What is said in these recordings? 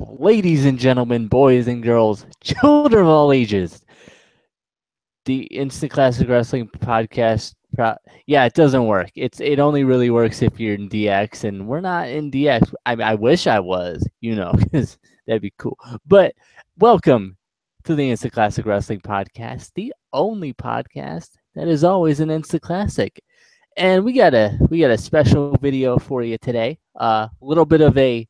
Ladies and gentlemen, boys and girls, children of all ages, the Instant Classic Wrestling podcast. Yeah, it doesn't work. It only really works if you're in DX, and we're not in DX. I wish I was, because that'd be cool. But welcome to the Instant Classic Wrestling podcast, the only podcast that is always an Instant Classic. And we got a special video for you today. A little bit of a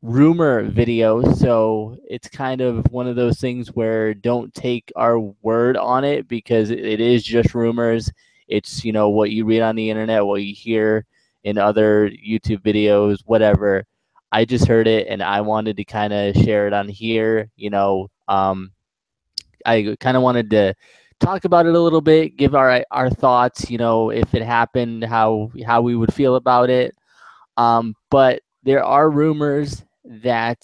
rumor video, so it's kind of one of those things where don't take our word on it because it is just rumors. It's what you read on the internet, what you hear in other YouTube videos, whatever. I just heard it and I wanted to kind of share it on here. I kind of wanted to talk about it a little bit, give our thoughts. If it happened, how we would feel about it. But there are rumors that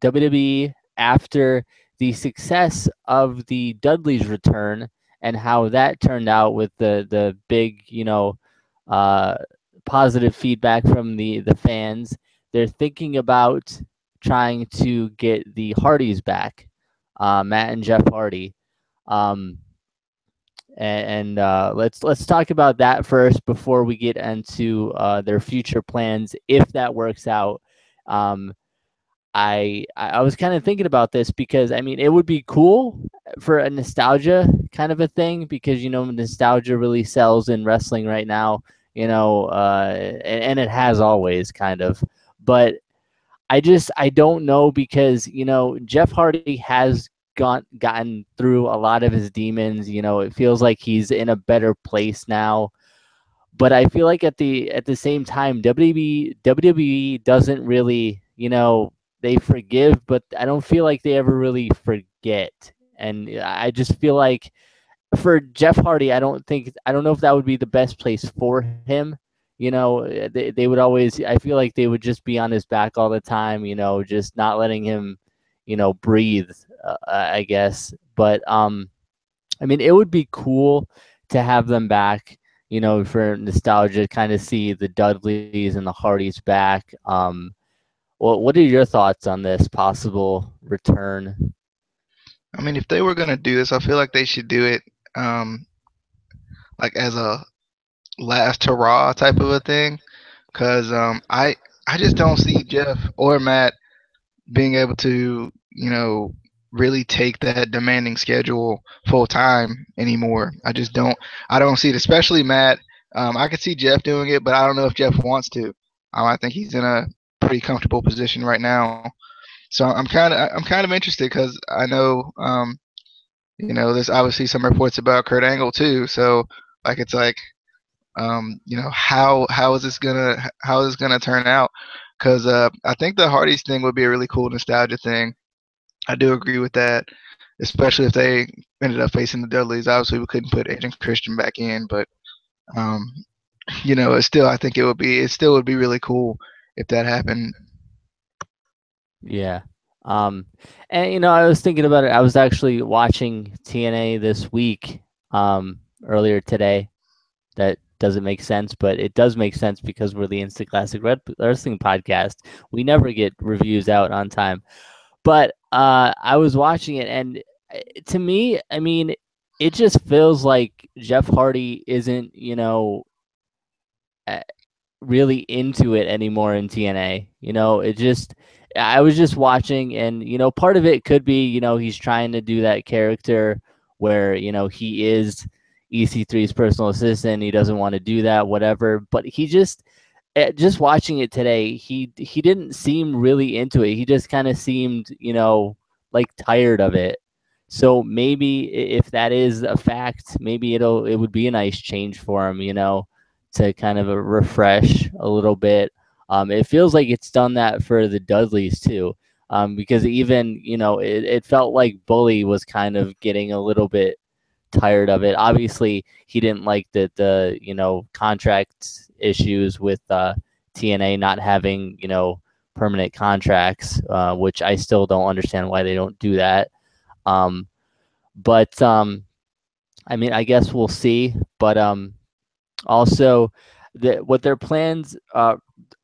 WWE, after the success of the Dudley's return and how that turned out with the big, uh, positive feedback from the fans, they're thinking about trying to get the Hardys back, Matt and Jeff Hardy. Um, and let's talk about that first before we get into their future plans if that works out. Um, I was kind of thinking about this because I mean it would be cool for a nostalgia kind of a thing because nostalgia really sells in wrestling right now. And it has always kind of, but I don't know because Jeff Hardy has gotten through a lot of his demons. It feels like he's in a better place now. But I feel like at the same time, WWE doesn't really, they forgive, but I don't feel like they ever really forget. And I just feel like for Jeff Hardy, I don't know if that would be the best place for him. They would always. I feel like they would just be on his back all the time. Just not letting him, breathe. I guess, but I mean, it would be cool to have them back. For nostalgia, kind of see the Dudleys and the Hardys back. Well, what are your thoughts on this possible return? I mean, if they were gonna do this, I feel like they should do it like as a last hurrah type of a thing. Cause I just don't see Jeff or Matt being able to really take that demanding schedule full time anymore. I don't see it, especially Matt. I could see Jeff doing it, but I don't know if Jeff wants to. I think he's in a pretty comfortable position right now. So I'm kind of interested because I know there's obviously some reports about Kurt Angle too. So like it's like how is this gonna turn out? Because I think the Hardys thing would be a really cool nostalgia thing. I do agree with that, especially if they ended up facing the Dudleys. Obviously, we couldn't put Agent Christian back in, but um, it's still I think it still would be really cool if that happened. Yeah. Um, and I was thinking about it. I was actually watching TNA this week, earlier today. That doesn't make sense, but it does make sense because we're the Instant Classic Wrestling podcast. We never get reviews out on time. But I was watching it, and to me, I mean, it just feels like Jeff Hardy isn't, uh, really into it anymore in TNA. I was just watching, and part of it could be, he's trying to do that character where he is EC3's personal assistant. He doesn't want to do that, whatever. But he just watching it today, he didn't seem really into it. He just kind of seemed, like tired of it. So maybe if that is a fact, maybe it would be a nice change for him, to kind of a refresh a little bit. It feels like it's done that for the Dudleys too, because even it felt like Bully was kind of getting a little bit tired of it. Obviously, he didn't like the contract issues with TNA not having permanent contracts, which I still don't understand why they don't do that. But I mean, I guess we'll see. But also, what their plans,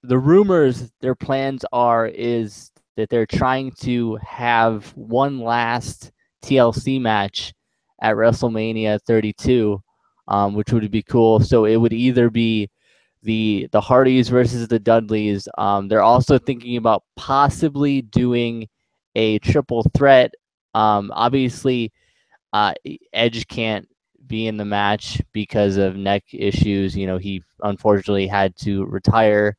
the rumors, their plans are is that they're trying to have one last TLC match at WrestleMania 32, which would be cool. So it would either be the Hardys versus the Dudleys. They're also thinking about possibly doing a triple threat. Obviously, Edge can't be in the match because of neck issues. You know, he unfortunately had to retire,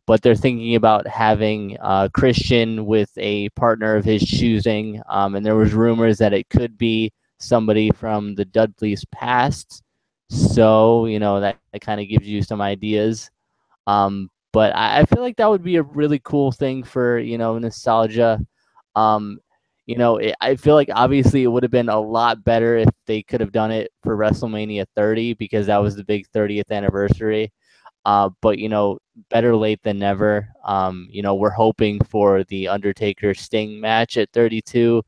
but they're thinking about having Christian with a partner of his choosing. And there was rumors that it could be somebody from the Dudleys past. So, you know, that kind of gives you some ideas. But I feel like that would be a really cool thing for, you know, nostalgia. Um, you know, I feel like obviously it would have been a lot better if they could have done it for WrestleMania 30 because that was the big 30th anniversary. But you know, better late than never. You know, we're hoping for the Undertaker Sting match at 32.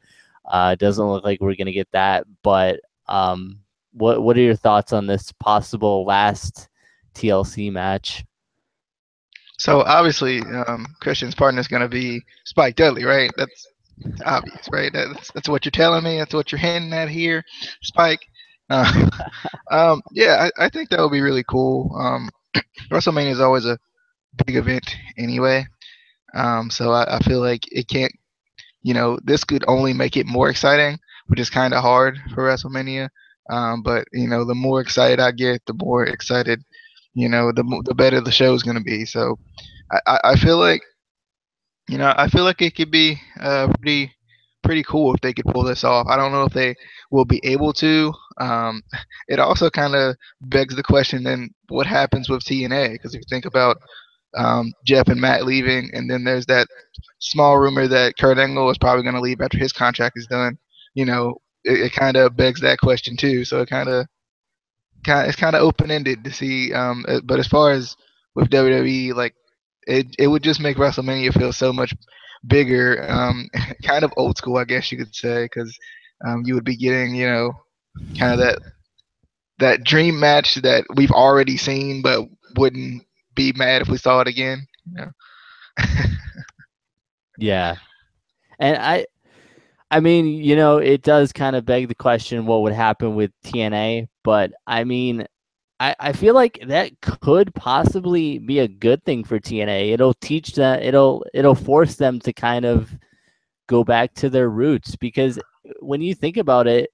Doesn't look like we're gonna get that, but what are your thoughts on this possible last TLC match? So obviously, Christian's partner is going to be Spike Dudley, right? That's obvious, right? That's what you're telling me. That's what you're hinting at here, Spike. Uh, yeah, I think that would be really cool. WrestleMania is always a big event anyway, so I feel like it can't. This could only make it more exciting, which is kind of hard for WrestleMania. But the more excited I get, the more excited, the better the show is going to be. So I feel like it could be pretty cool if they could pull this off. I don't know if they will be able to. It also kind of begs the question then what happens with TNA? Because if you think about Jeff and Matt leaving, and then there's that small rumor that Kurt Angle is probably going to leave after his contract is done. It kind of begs that question too. So it's kind of open ended to see. But as far as with WWE, like it would just make WrestleMania feel so much bigger, kind of old school, I guess you could say, because you would be getting kind of that dream match that we've already seen, but wouldn't be mad if we saw it again. Yeah, and I mean, you know, it does kind of beg the question what would happen with TNA, but I mean, I feel like that could possibly be a good thing for TNA. It'll teach them, it'll force them to kind of go back to their roots because when you think about it,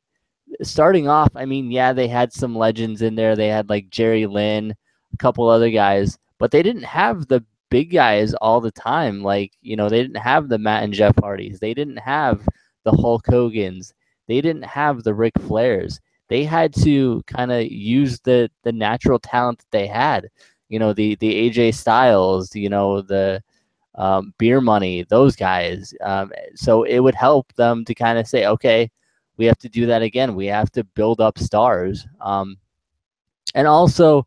starting off, I mean, yeah, they had some legends in there. They had like Jerry Lynn, a couple other guys, but they didn't have the big guys all the time. Like, you know, they didn't have the Matt and Jeff Hardys. They didn't have the Hulk Hogan's. They didn't have the Ric Flairs. They had to kind of use the natural talent that they had. You know, the AJ Styles, you know, the Beer Money, those guys. So it would help them to kind of say, okay, we have to do that again. We have to build up stars. And also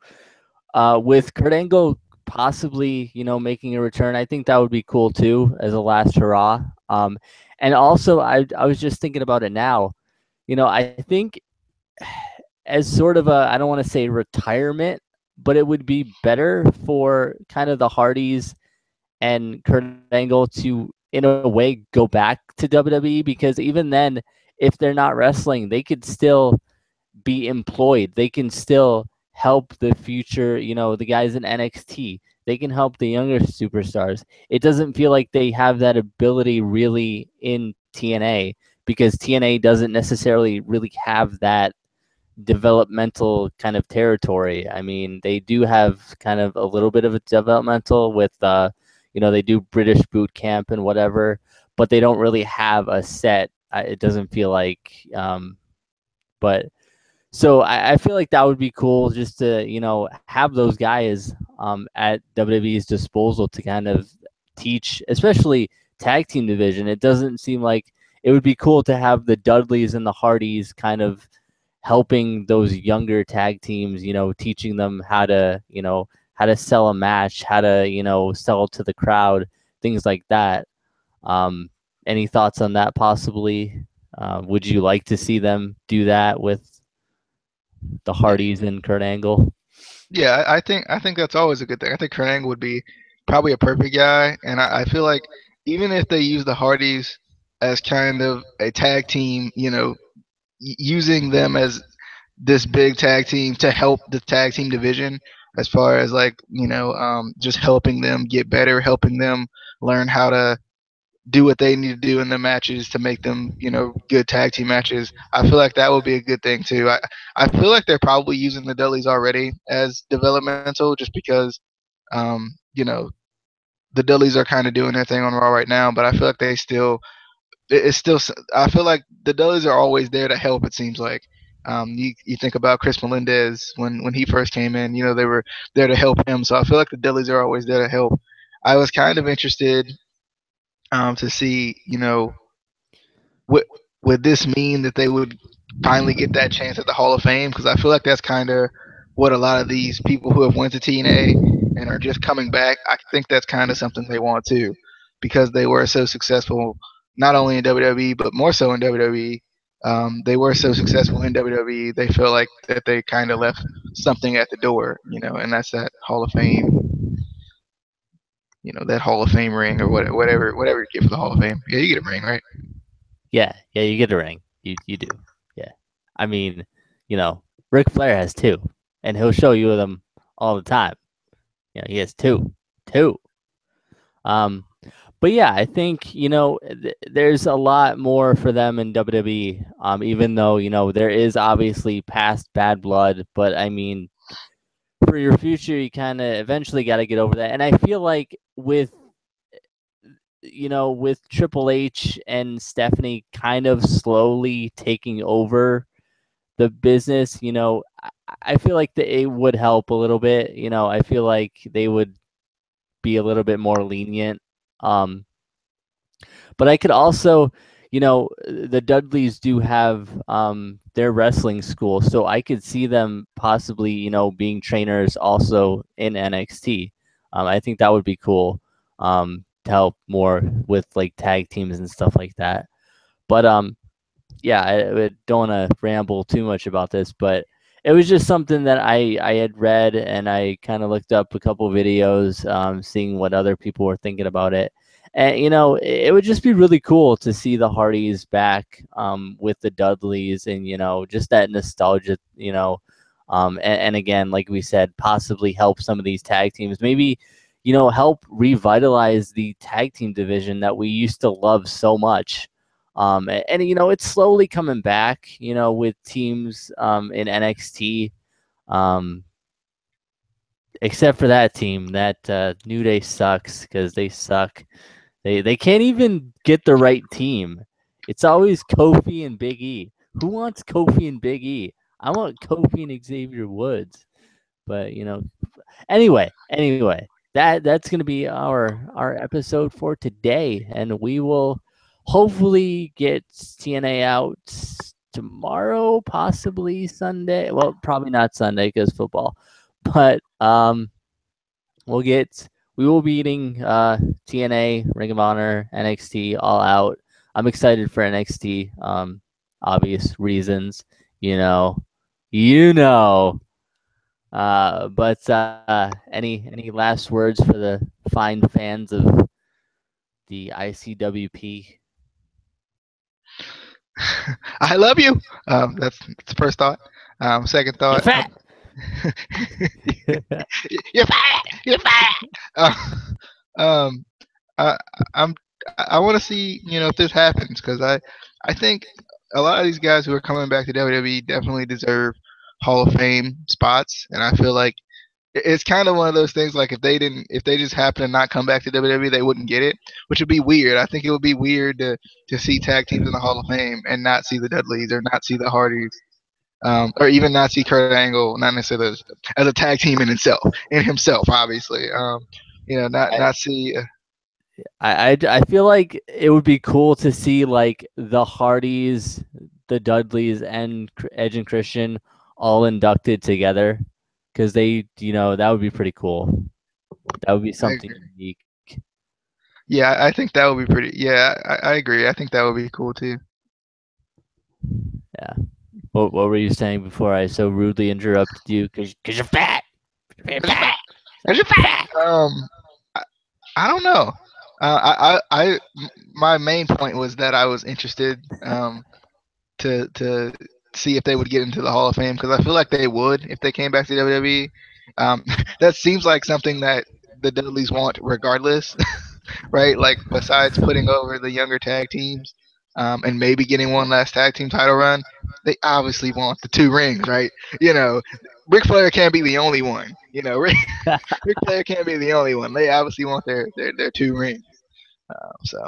with Kurt Angle possibly, you know, making a return, I think that would be cool too as a last hurrah. And also, I was just thinking about it now. You know, I think as sort of a, I don't want to say retirement, but it would be better for kind of the Hardys and Kurt Angle to, in a way, go back to WWE because even then, if they're not wrestling, they could still be employed. They can still help the future, you know, the guys in NXT. They can help the younger superstars. It doesn't feel like they have that ability really in TNA because TNA doesn't necessarily really have that developmental kind of territory. I mean, they do have kind of a little bit of a developmental with you know, they do British boot camp and whatever, but they don't really have a set. It doesn't feel like but so I feel like that would be cool just to, you know, have those guys at WWE's disposal to kind of teach, especially tag team division. It doesn't seem like it would be cool to have the Dudleys and the Hardys kind of helping those younger tag teams, you know, teaching them how to, you know, how to sell a match, how to, you know, sell to the crowd, things like that. Um, any thoughts on that possibly? Would you like to see them do that with the Yeah, Hardys and Kurt Angle? yeah, I think that's always a good thing. I think Kurt Angle would be probably a perfect guy, and I feel like even if they use the Hardys as kind of a tag team, using them as this big tag team to help the tag team division as far as like just helping them get better, helping them learn how to do what they need to do in the matches to make them good tag team matches. I feel like that would be a good thing too. I feel like they're probably using the Dudleys already as developmental just because um, you know the Dudleys are kind of doing their thing on Raw right now, but I feel like they still it's still I feel like the Dudleys are always there to help. It seems like you think about Chris Melendez when he first came in, they were there to help him. So I feel like the Dudleys are always there to help. I was kind of interested to see, would would this mean that they would finally get that chance at the Hall of Fame? Because I feel like that's kind of what a lot of these people who have went to TNA and are just coming back. I think that's kind of something they want too, because they were so successful not only in WWE but more so in WWE. They were so successful in WWE. They feel like that they kind of left something at the door, and that's that Hall of Fame, that Hall of Fame ring or whatever you get for the Hall of Fame. Yeah, you get a ring, right? Yeah, you get a ring. You do. Yeah. I mean, Ric Flair has two, and he'll show you them all the time. He has two. Um, but yeah, I think there's a lot more for them in WWE. Even though there is obviously past bad blood, but I mean, for your future, you kind of eventually got to get over that. And I feel like with Triple H and Stephanie kind of slowly taking over the business, I feel like it would help a little bit. I feel like they would be a little bit more lenient. Um, but I could also, the Dudleys do have their wrestling school, so I could see them possibly, being trainers also in NXT. I think that would be cool to help more with like tag teams and stuff like that. But yeah, I don't want to ramble too much about this, but it was just something that I had read, and I kind of looked up a couple videos, seeing what other people were thinking about it. And it would just be really cool to see the Hardys back with the Dudleys, and just that nostalgia, and again, like we said, possibly help some of these tag teams, maybe help revitalize the tag team division that we used to love so much. And it's slowly coming back, with teams in NXT, um, except for that team. That New Day sucks because they suck. They can't even get the right team. It's always Kofi and Big E. Who wants Kofi and Big E? I want Kofi and Xavier Woods. But anyway, that's gonna be our episode for today, and we will hopefully get TNA out tomorrow, possibly Sunday. Well, probably not Sunday because football, but we will be eating TNA, Ring of Honor, NXT all out. I'm excited for NXT. Obvious reasons, you know, you know. But any last words for the fine fans of the ICWP? I love you. That's the first thought. Second You're thought, fat. you're fat. You're fat. Um, I, I'm. I want to see if this happens because I think a lot of these guys who are coming back to WWE definitely deserve Hall of Fame spots, and I feel like it's kind of one of those things like if they just happen to not come back to WWE, they wouldn't get it, which would be weird. I think it would be weird to see tag teams in the Hall of Fame and not see the Dudleys or not see the Hardys, or even not see Kurt Angle, not necessarily as a tag team in himself, obviously. Not see. I feel like it would be cool to see like the Hardys, the Dudleys, and Edge and Christian all inducted together, because that would be pretty cool. That would be I something agree. unique. Yeah, I think that would be pretty. Yeah, I agree. I think that would be cool too. Yeah. What were you saying before I so rudely interrupted you? Because you're fat. You're Cause you're fat. fat. Cause you're fat. I don't know. My main point was that I was interested to see if they would get into the Hall of Fame because I feel like they would if they came back to WWE. That seems like something that the Dudleys want regardless, right? Like besides putting over the younger tag teams, and maybe getting one last tag team title run, they obviously want the two rings, right? You know, Ric Flair can't be the only one. You know, Ric Flair can't be the only one. They obviously want their two rings. So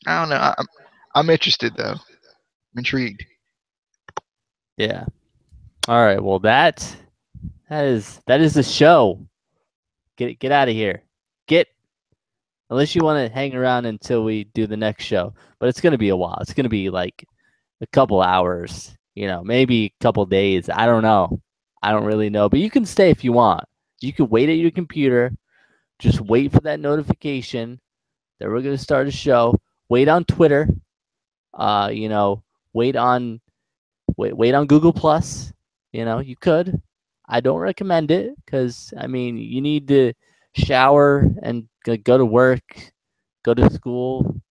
I don't know. I'm interested though. I'm intrigued. Yeah. All right. Well, that is the show. Get out of here. Get unless you want to hang around until we do the next show, but it's gonna be a while. It's gonna be like a couple hours. Maybe a couple days. I don't know. I don't really know. But you can stay if you want. You can wait at your computer. Just wait for that notification that we're gonna start a show. Wait on Twitter. Uh, you know, wait on wait on Google Plus. You could. I don't recommend it because I mean you need to shower and go to work, go to school,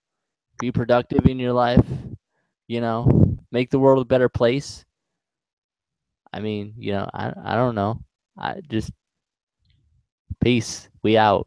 be productive in your life. Make the world a better place. I mean, I don't know. I just peace. We out.